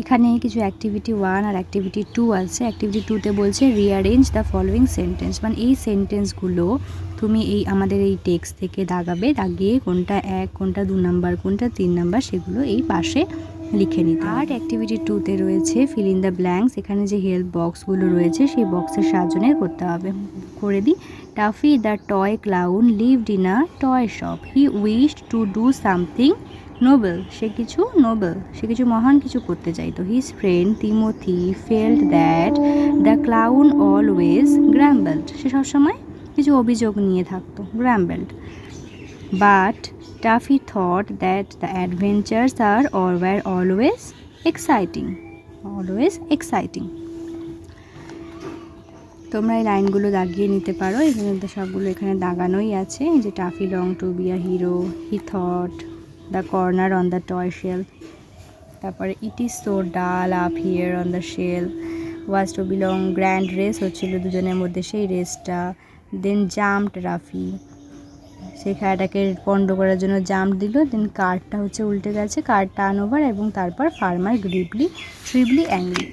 এখানে কিছু অ্যাক্টিভিটি 1 আর অ্যাক্টিভিটি 2 আছে। অ্যাক্টিভিটি 2তে বলছে রিঅ্যারেঞ্জ দ্য ফলোয়িং সেন্টেন্স, মানে এই সেন্টেন্সগুলো তুমি আমাদের এই টেক্সট থেকে দাগাবে, দাগিয়ে কোনটা 1, কোনটা 2 নাম্বার, কোনটা 3 নাম্বার সেগুলো এই পাশে লিখে নিতে। আর অ্যাক্টিভিটি 2তে রয়েছে ফিল ইন দ্য ব্ল্যাঙ্কস। এখানে যে হেল্প বক্সগুলো রয়েছে সেই বক্সের সাহায্যে করতে হবে। করে দিই। Taffy the toy clown lived in a toy shop, he wished to do something noble, সে কিছু মহান কিছু করতে চাইতো। His friend Timothy felt that the clown always grumbled, সে সবসময় কিছু অভিযোগ নিয়ে থাকতো, grumbled. But Taffy thought that the adventures were always exciting. তোমরা এই লাইনগুলো দাগিয়ে নিতে পারো, এখানে সবগুলো এখানে দাগানোই আছে। যে Taffy long to be a hero, he thought the corner on the toy shell, তারপরে it is so dull up here on the shell, was to belong, grand race হচ্ছিল দুজনের মধ্যে, সেই রেসটা। দেন জাম্পড রাফি, সেই খেলাটাকে পন্ড করার জন্য জাম্প দিল। দেন কার্ডটা হচ্ছে উল্টে গেছে, কার্ড টার্ন ওভার, এবং তারপর ফার্মার ট্রিবলি অ্যাংরি।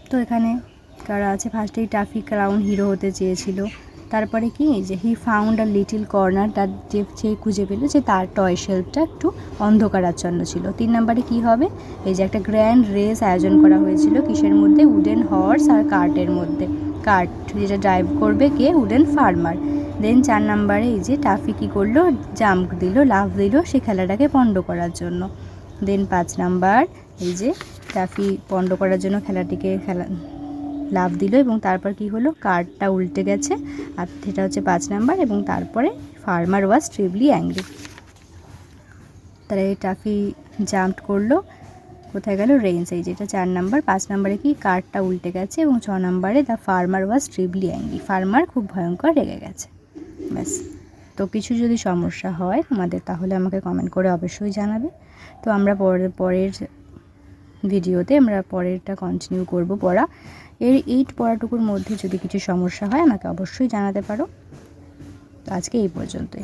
তো এখানে কারা আছে, ফার্স্টেই টাফি ক্লাউন হিরো হতে চেয়েছিল, তারপরে কি যে he found a little corner, তার যে খুঁজে পেল যে তার টয় শেলফটা একটু অন্ধকারাচ্ছন্ন ছিল। 3 নম্বরে কি হবে, এই যে একটা গ্র্যান্ড রেস আয়োজন করা হয়েছিল, কিসের মধ্যে, উডেন হর্স আর কার্টের মধ্যে, কার্ট যেটা ড্রাইভ করবে কে, উডেন ফার্মার। দেন 4 নম্বরে এই যে টাফি কী করলো, জাম্প দিল, লাফ দিল সে খেলাটাকে পন্ড করার জন্য। দেন 5 নাম্বার এই যে টাফি পন্ড করার জন্য লাফ দিল, এবং তারপর কি হলো, কার্ডটা উল্টে গেছে, আর সেটা হচ্ছে 5 নাম্বার। এবং তারপরে ফার্মার ওয়াজ ট্রিবলি অ্যাংরি, তারা এই টাফি জাম্প করলো, কোথায় গেল, রেঞ্জ, এই যেটা 4 নাম্বার। 5 নাম্বারে কি, কার্ডটা উল্টে গেছে, এবং 6 নাম্বারে the farmer was terribly angry, farmer খুব ভয়ঙ্কর রেগে গেছে। ব্যাস। তো কিছু যদি সমস্যা হয় তোমাদের তাহলে আমাকে কমেন্ট করে অবশ্যই জানাবে। তো আমরা পরের ভিডিওতে আমরা পরেরটা কন্টিনিউ করব পড়া। এই পড়াটুকুর মধ্যে যদি কিছু সমস্যা হয় আমাকে অবশ্যই জানাতে পারো। তো আজকে এই পর্যন্তই।